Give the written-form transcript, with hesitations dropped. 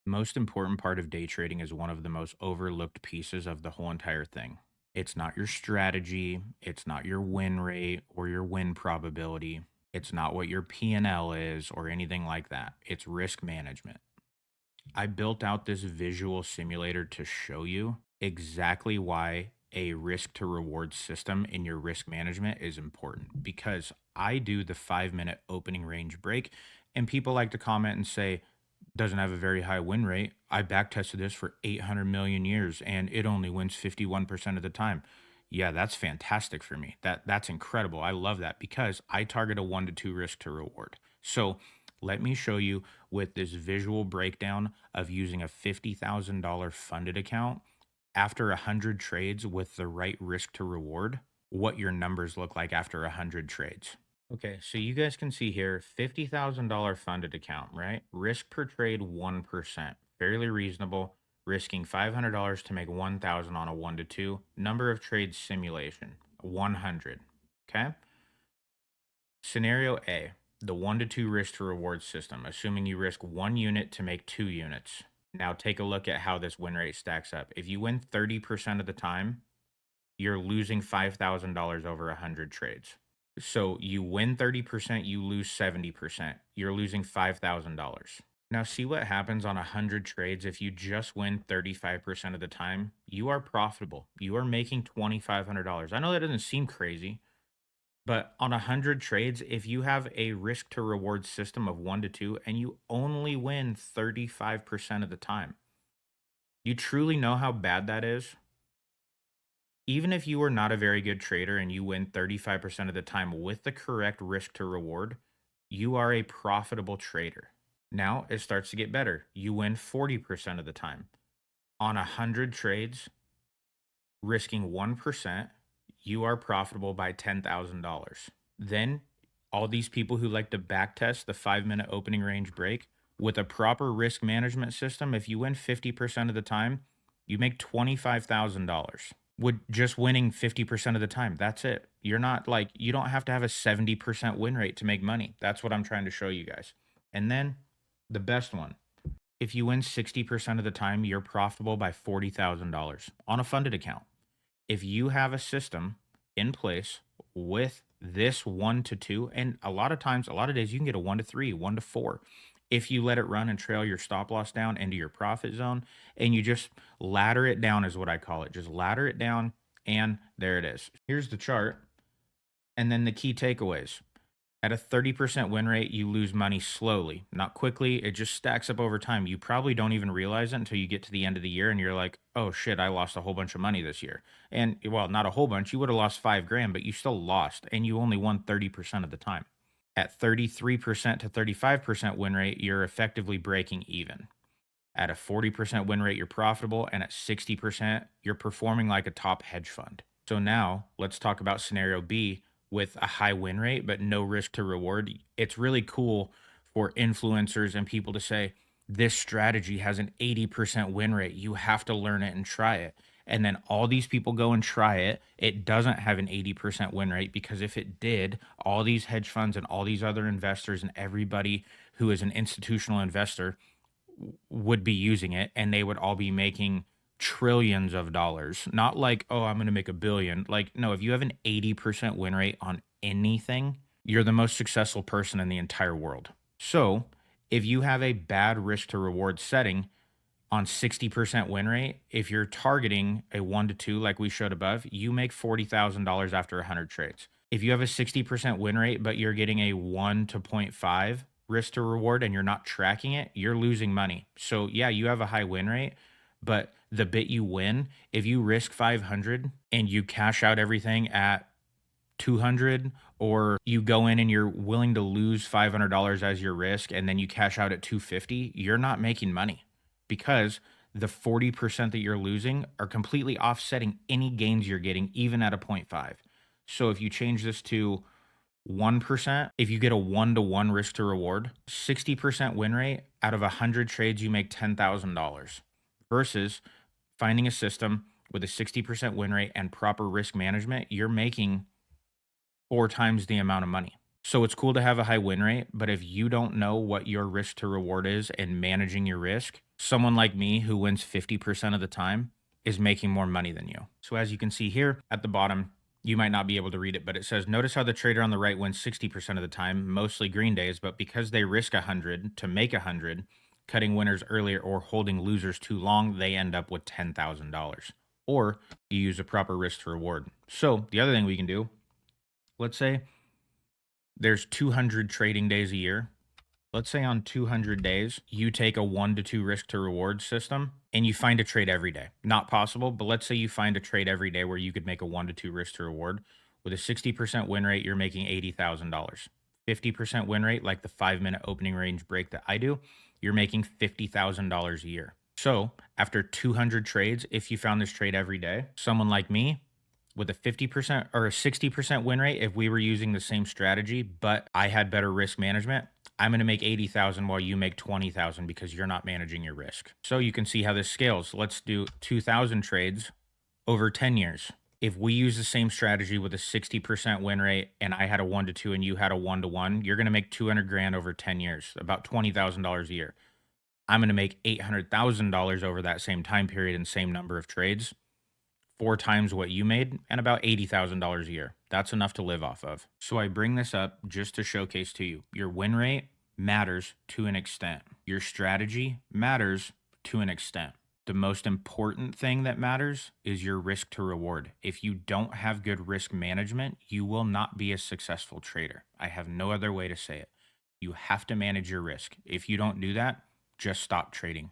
Most important part of day trading is one of the most overlooked pieces of the whole entire thing. It's not your strategy, it's not your win rate or your win probability, it's not what your P&L is or anything like that. It's risk management. I built out this visual simulator to show you exactly why a risk to reward system in your risk management is important because I do the 5 minute opening range break and people like to comment and say, doesn't have a very high win rate. I back tested this for 800 million years and it only wins 51% of the time. Yeah, that's fantastic for me. That's incredible. I love that because I target a 1 to 2 risk to reward. So, let me show you with this visual breakdown of using a $50,000 funded account after 100 trades with the right risk to reward, what your numbers look like after 100 trades. Okay, so you guys can see here $50,000 funded account, right? Risk per trade 1%. Fairly reasonable. Risking $500 to make 1,000 on a 1 to 2. Number of trades simulation 100. Okay? Scenario A, the 1 to 2 risk to reward system, assuming you risk 1 unit to make 2 units. Now take a look at how this win rate stacks up. If you win 30% of the time, you're losing $5,000 over 100 trades. So you win 30%, you lose 70%. You're losing $5,000. Now, see what happens on 100 trades if you just win 35% of the time? You are profitable. You are making $2,500. I know that doesn't seem crazy, but on 100 trades, if you have a risk to reward system of 1 to 2 and you only win 35% of the time, you truly know how bad that is? Even if you are not a very good trader and you win 35% of the time with the correct risk to reward, you are a profitable trader. Now it starts to get better. You win 40% of the time. On 100 trades, risking 1%, you are profitable by $10,000. Then all these people who like to backtest the 5 minute opening range break with a proper risk management system, if you win 50% of the time, you make $25,000 with just winning 50% of the time. That's it. You're not like, you don't have to have a 70% win rate to make money. That's what I'm trying to show you guys. And then the best one, if you win 60% of the time, you're profitable by $40,000 on a funded account. If you have a system in place with this 1 to 2, and a lot of times, a lot of days you can get a 1 to 3, 1 to 4. If you let it run and trail your stop loss down into your profit zone and you just ladder it down is what I call it. Just ladder it down and there it is. Here's the chart and then the key takeaways. At a 30% win rate, you lose money slowly, not quickly. It just stacks up over time. You probably don't even realize it until you get to the end of the year and you're like, oh shit, I lost a whole bunch of money this year. And well, not a whole bunch. You would have lost 5 grand, but you still lost and you only won 30% of the time. At 33% to 35% win rate, you're effectively breaking even. At a 40% win rate, you're profitable. And at 60%, you're performing like a top hedge fund. So now let's talk about scenario B with a high win rate, but no risk to reward. It's really cool for influencers and people to say, this strategy has an 80% win rate. You have to learn it and try it. And then all these people go and try it. It doesn't have an 80% win rate because if it did, all these hedge funds and all these other investors and everybody who is an institutional investor would be using it and they would all be making trillions of dollars. Not like, oh, I'm going to make a billion. Like, no, if you have an 80% win rate on anything, you're the most successful person in the entire world. So, if you have a bad risk to reward setting on 60% win rate, if you're targeting a 1 to 2 like we showed above, you make $40,000 after 100 trades. If you have a 60% win rate but you're getting a 1 to point 0.5 risk to reward and you're not tracking it, you're losing money. So yeah, you have a high win rate, but the bit you win, if you risk 500 and you cash out everything at 200 or you go in and you're willing to lose $500 as your risk and then you cash out at 250, you're not making money because the 40% that you're losing are completely offsetting any gains you're getting even at a point 0.5. So if you change this to 1%, if you get a 1 to 1 risk to reward, 60% win rate out of 100 trades, you make $10,000 versus finding a system with a 60% win rate and proper risk management, you're making 4 times the amount of money. So it's cool to have a high win rate, but if you don't know what your risk to reward is and managing your risk, someone like me who wins 50% of the time is making more money than you. So as you can see here at the bottom, you might not be able to read it, but it says, notice how the trader on the right wins 60% of the time, mostly green days, but because they risk 100 to make 100, cutting winners earlier or holding losers too long, they end up with $10,000. Or you use a proper risk to reward. So the other thing we can do, let's say there's 200 trading days a year. Let's say on 200 days, you take a 1 to 2 risk to reward system and you find a trade every day. Not possible, but let's say you find a trade every day where you could make a 1 to 2 risk to reward. With a 60% win rate, you're making $80,000. 50% win rate, like the 5 minute opening range break that I do, you're making $50,000 a year. So after 200 trades, if you found this trade every day, someone like me, with a 50% or a 60% win rate, if we were using the same strategy, but I had better risk management, I'm going to make 80,000 while you make 20,000 because you're not managing your risk. So you can see how this scales. Let's do 2,000 trades over 10 years. If we use the same strategy with a 60% win rate and I had a 1 to 2 and you had a 1 to 1, you're going to make 200 grand over 10 years, about $20,000 a year. I'm going to make $800,000 over that same time period and same number of trades, 4 times what you made, and about $80,000 a year. That's enough to live off of. So I bring this up just to showcase to you your win rate matters to an extent, your strategy matters to an extent. The most important thing that matters is your risk to reward. If you don't have good risk management, you will not be a successful trader. I have no other way to say it. You have to manage your risk. If you don't do that, just stop trading.